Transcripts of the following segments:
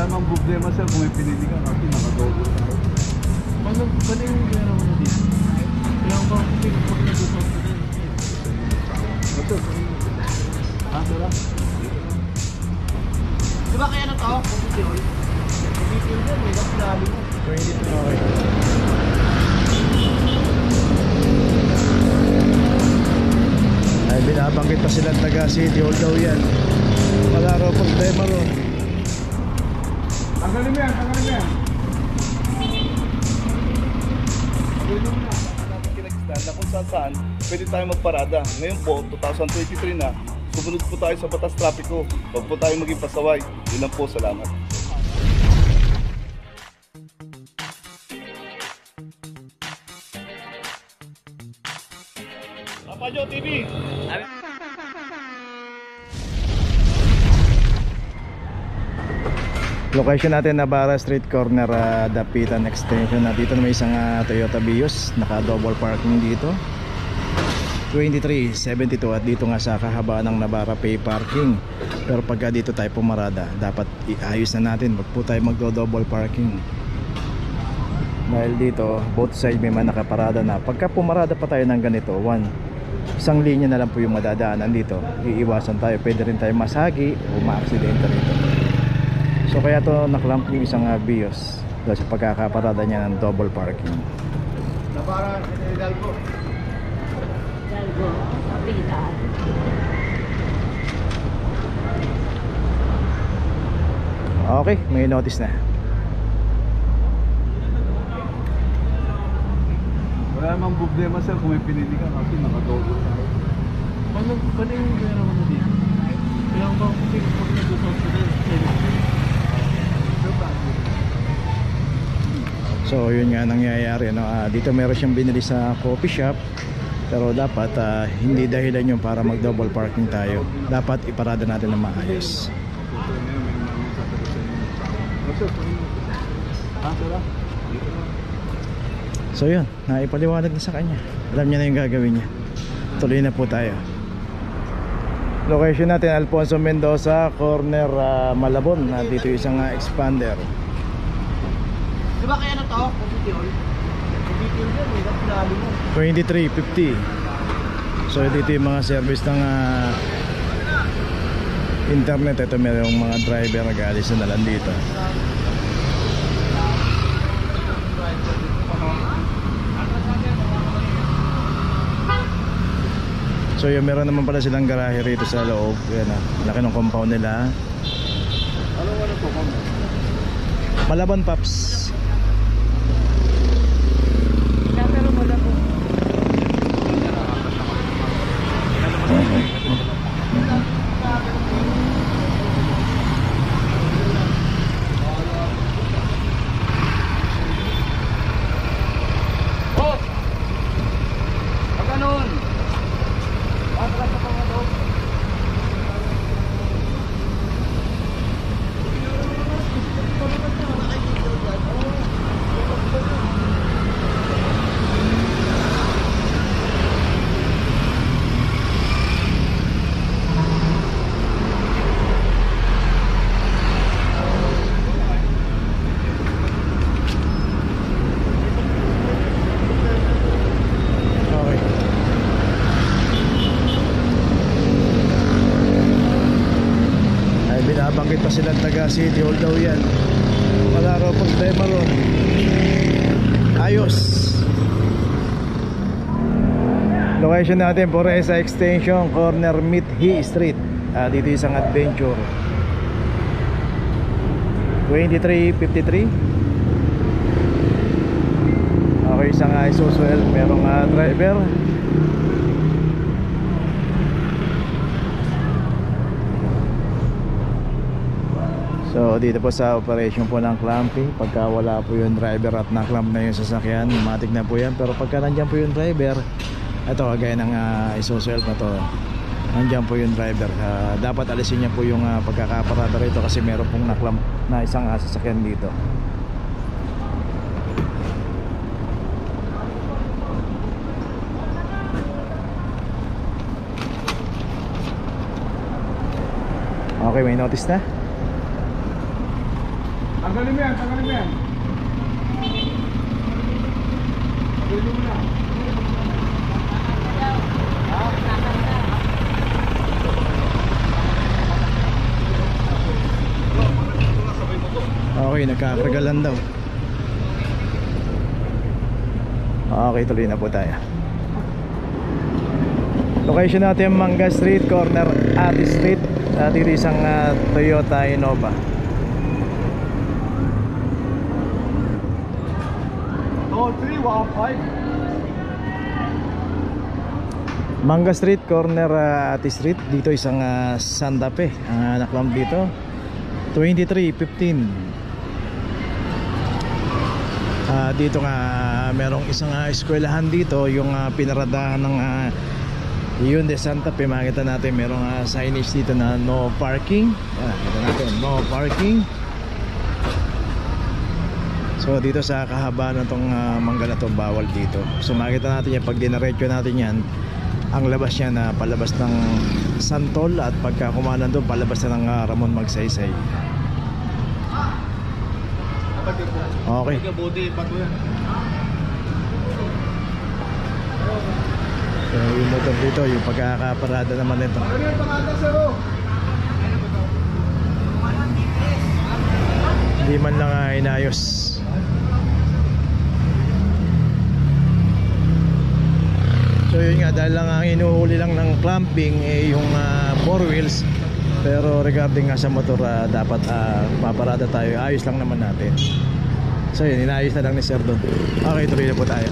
namang problema sir kung may pinili ka kasi nakadobo na. Paano yung pera mo na dito? Kailangan ba ako pinapag na bukas na din? Ito. Ha? Sura? Diba kaya na to? Pagkitiol? Pagkitiol din, may nasilali mo. 22. Okay. Ay, binabanggit pa silang taga City Hall daw yan. Wala raw problema ron. Tanggalin mo yan, tanggalin mo yan. Pwede mo na. Natin kinag-stand na kung saan pwede tayo magparada. Ngayon po, 2023 na, sumunod po tayo sa batas trapiko. Huwag po tayo maging pasaway. Yun lang po, salamat. Papajo TV! Location natin Navarra Street Corner, Dapitan Extension. Dito na may isang Toyota Vios, naka double parking dito. 2372 at dito nga sa kahabaan ng Navarra Pay Parking. Pero pagka dito tayo pumarada, dapat iayos na natin, wag po tayo magdo-double parking. Dahil dito, both side may mga nakaparada na. Pagka pumarada pa tayo ng ganito, isang linya na lang po yung madadaanan dito. Iiwasan tayo, pwede rin tayo masagi o maaksidente rito. So kaya to naklamp yung isang Vios dahil sa pagkakaparada niya ng double parking. Navarra, Hidalgo. Hidalgo, kapitan. Okay, may notice na. Wala namang problema sir kung may pinili ka kasi nakadobo na. Paano yung pera mo na dito? Kailangan ba ako pinapag na bukas na din? So yun nga nangyayari, no? Dito meron siyang binili sa coffee shop. Pero dapat hindi dahilan yun para mag double parking tayo. Dapat iparada natin ng maayos. So yun, naipaliwanag na sa kanya. Alam niya na yung gagawin niya. Tuloy na po tayo. Location natin Alfonso Mendoza, corner Malabon. Dito yung isang expander. Diba kaya na to? Pagkitiol? Pagkitiol din, may nasilali mo. 2350. So dito yung mga service ng internet. Ito mayroong mga driver na galis na lang dito. So yung meron naman pala silang garahe rito sa loob. Yan laki ng compound nila. Ano po? Malabon Paps. Pero wala po. Oh! Pag ganun! Atras sa pangato. Okay. Ay binabanggit pa silang taga City Hall daw yan. Wala raw problema ron. Ayos. Location natin Poresa Extension, corner Mithi Street. Dito isang adventure. 2353. Okay, isang Isuzu L, merong driver. So dito po sa operation po ng clamping, pagka wala po yung driver at na-clamp na yung sasakyan, matik na po yan. Pero pagka nandyan po yung driver, ito kagaya ng Isuzu L na to, nandyan po yung driver, dapat alisin niya po yung pagkakaparada rito kasi meron pong na-clamp na isang sasakyan dito. Okay, may notice na. Tanggalin mo yan, tanggalin mo yan. Tanggalin mo na. Okay, nagkakargalan daw. Okay, tuloy na po tayo. Location natin Manga Street, corner Ati Street. Dito isang Toyota Innova. Oh, 315. Manga Street, corner Ati Street. Dito isang Santa Fe. Ang naklam dito 2315. Dito nga merong isang eskwelahan dito. Yung pinaradahan ng Hyundai Santa Fe. Makita natin merong signage dito na no parking. Kita natin no parking. So dito sa kahabaan ng tong mangga na to, bawal dito. So makita natin yan pag dinaretso natin yan, ang labas niya na palabas ng Santol, at pagka kumanan doon palabas na ng Ramon Magsaysay. Okay. So yung motor dito, yung pagkakaparada naman nito. Hindi man lang inayos. So yun nga, dahil lang ang inuhuli lang ng clamping yung 4 wheels. Pero regarding nga sa motor, dapat paparada tayo. Ayos lang naman natin. So yun, inayos na lang ni Sir doon. Okay, tuloy na po tayo.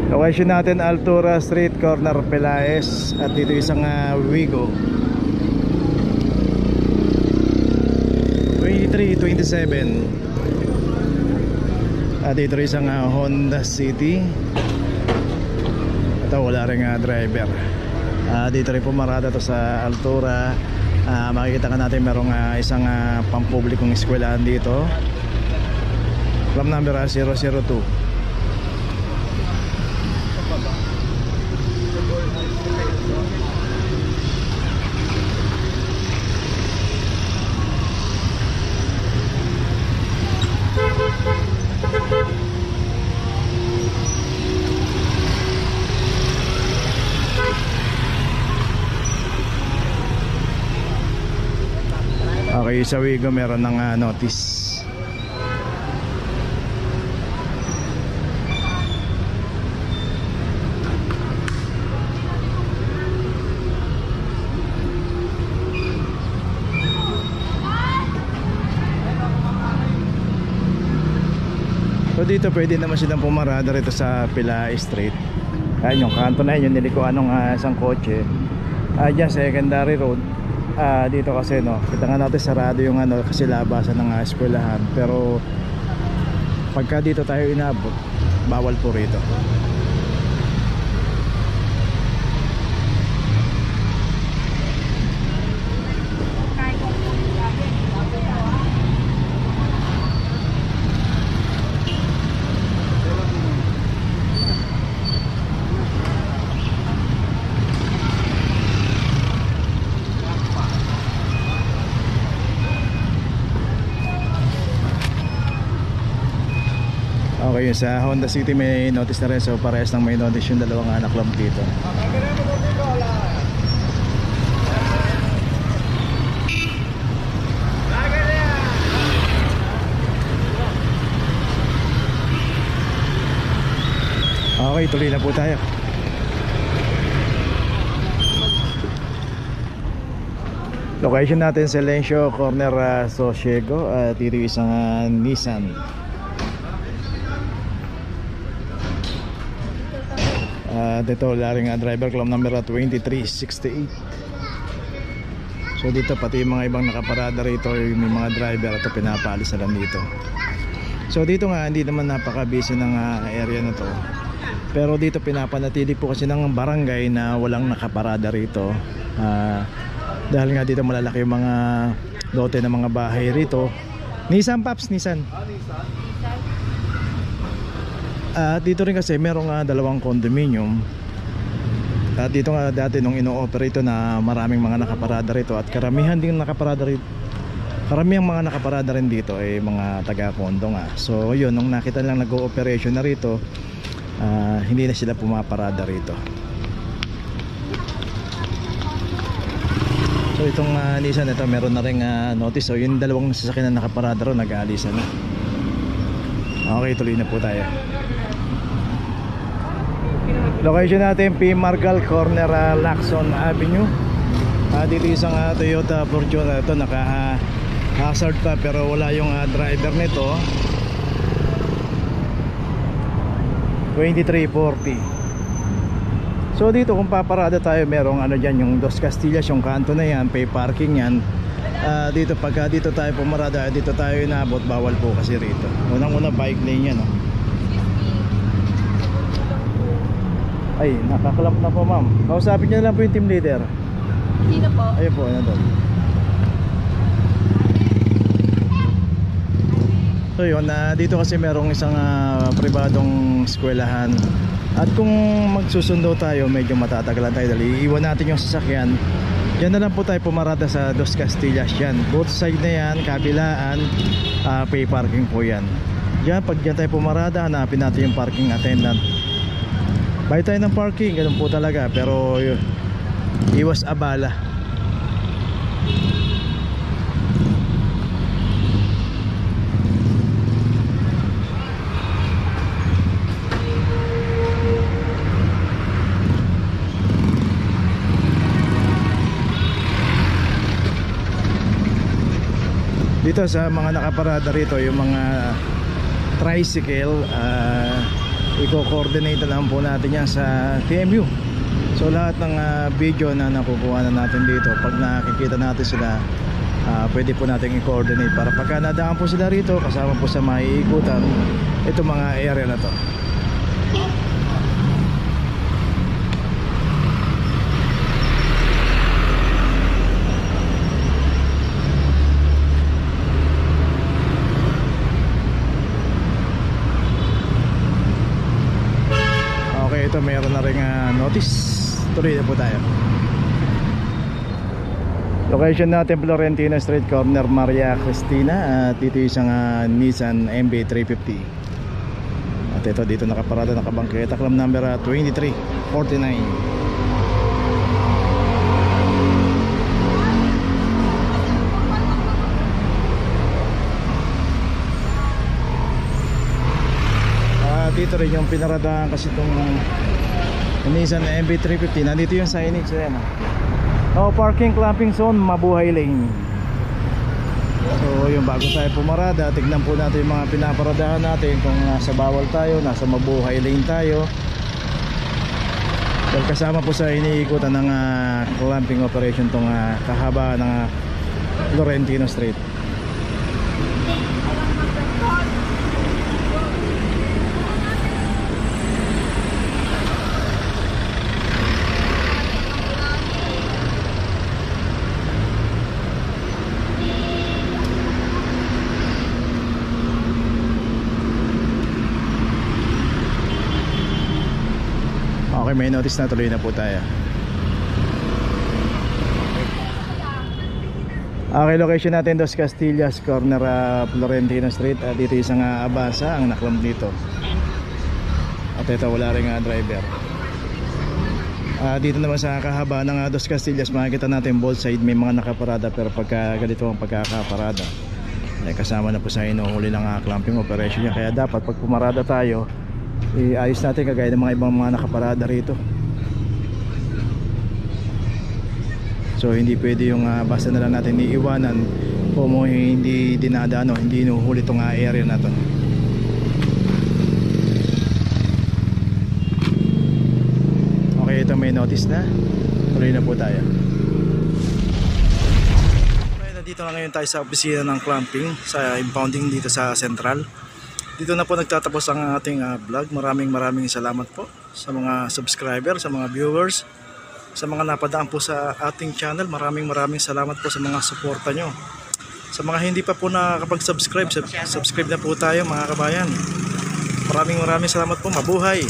Location natin Altura Street, corner Pelaez. At dito isang Wigo 2327. At dito isang Honda City. Ito wala rin driver. Dito rin pumarada to sa Altura. Makikita ka natin merong isang pampublikong eskwelahan dito. Club number 002. Okay, sa Wigo meron ng notice. So dito pwede naman silang pumarada rito sa Pila Street. Ayan yung kanto na yun, yung nilikuan ng isang kotse. Dyan secondary road. Dito kasi kita nga natin sarado yung kasi labasan ng eskwelahan, pero pagka dito tayo inabot, bawal po rito. Okay, sa Honda City may notice na rin. So parehas lang may notice yung dalawang anak club dito. Okay, tuloy na po tayo. Location natin Silencio, corner Sosiego. Dito isang Nissan. Dito laring driver, club number 2368. So dito pati yung mga ibang nakaparada rito, may mga driver at pinapalis na lang dito. So dito nga hindi naman napaka-busy ng area na to, pero dito pinapanatili po kasi ng barangay na walang nakaparada rito, dahil nga dito malalaki yung mga lote ng mga bahay rito. Nissan Paps, Nissan. Dito rin kasi merong dalawang condominium. Dito nga dati nung ino-operate ito na maraming mga nakaparada rito, at karamihan din nakaparada rito. Karamihang mga nakaparada rin dito ay mga taga-Condo nga. So yun, nung nakita lang nag-ooperation na rito, hindi na sila pumaparada rito. So itong Nissan ito, meron na rin notice. So yung dalawang sasakyan na nakaparada ro, nag-aalisan na. Okay, tuloy na po tayo. Location natin P. Margal corner, Lacson Avenue. Dito isang Toyota Fortuner ito, naka hazard pa pero wala yung driver nito. 2340. So dito kung paparada tayo, merong ano dyan, yung Dos Castillas, yung kanto na yan, pay parking yan. Dito pagka dito tayo pumarada, dito tayo inabot, bawal po kasi rito. Unang-una bike lane yan, oh. Ay, nakakalap na po ma'am. Kausapin niyo na lang po yung team leader. Sino po? Ayun po, ano doon. So yun, dito kasi merong isang pribadong eskwelahan. At kung magsusundo tayo, medyo matatagalan tayo dahil iiwan natin yung sasakyan. Diyan na lang po tayo pumarada sa Dos Castillas yan. Both side na yan, kabilaan, pay parking po yan. Diyan, pag diyan tayo pumarada, hanapin natin yung parking attendant. Bayad tayo ng parking, ganun po talaga. Pero iwas abala. Dito sa mga nakaparada rito, yung mga tricycle, i-coordinate lang po natin yan sa TMU. So lahat ng video na nakukuha na natin dito, pag nakikita natin sila, pwede po natin i-coordinate para pagka nadaan po sila rito, kasama po sa maiikutan itong mga area na to. Ito mayroon na rin notice. Tuloy na po tayo. Location natin Florentino Street, corner Maria Cristina. At dito isang Nissan MB350. At ito dito nakaparada, nakabangketa, club number 2349. Dito rin yung pinaradahan kasi itong Nissan MB350. Nandito yung signage yan. No parking, clamping zone, mabuhay lane. So yung bago tayo pumarada, tignan po natin yung mga pinaparadahan natin. Kung nasa bawal tayo, nasa mabuhay lane tayo. Dahil kasama po sa iniikutan ng clamping operation itong kahaba ng Florentino Street. Okay, may notice na, tuloy na po tayo. Okay, location natin Dos Castillas, corner Florentino Street. Dito isang abasa ang naklam dito. At ito wala rin driver. Dito naman sa kahaba ng Dos Castillas, makikita natin both side may mga nakaparada. Pero pagka ganito ang pagkakaparada, kasama na po sa inuhuli ng clamping operation niya. Kaya dapat pag pumarada tayo, ayos natin kagaya ng mga ibang mga nakaparada rito. So hindi pwede yung basta na lang natin iiwanan o mo hindi dinadaan, hindi inuhuli itong area na to. Okay, ito may notice na. Tuloy na po tayo. Okay, nandito na ngayon tayo sa opisina ng clamping sa impounding dito sa Central. Dito na po nagtatapos ang ating vlog. Maraming salamat po sa mga subscriber, sa mga viewers, sa mga napadaan po sa ating channel. Maraming salamat po sa mga suporta nyo. Sa mga hindi pa po nakakapag-subscribe, subscribe na po tayo mga kabayan. Maraming salamat po. Mabuhay!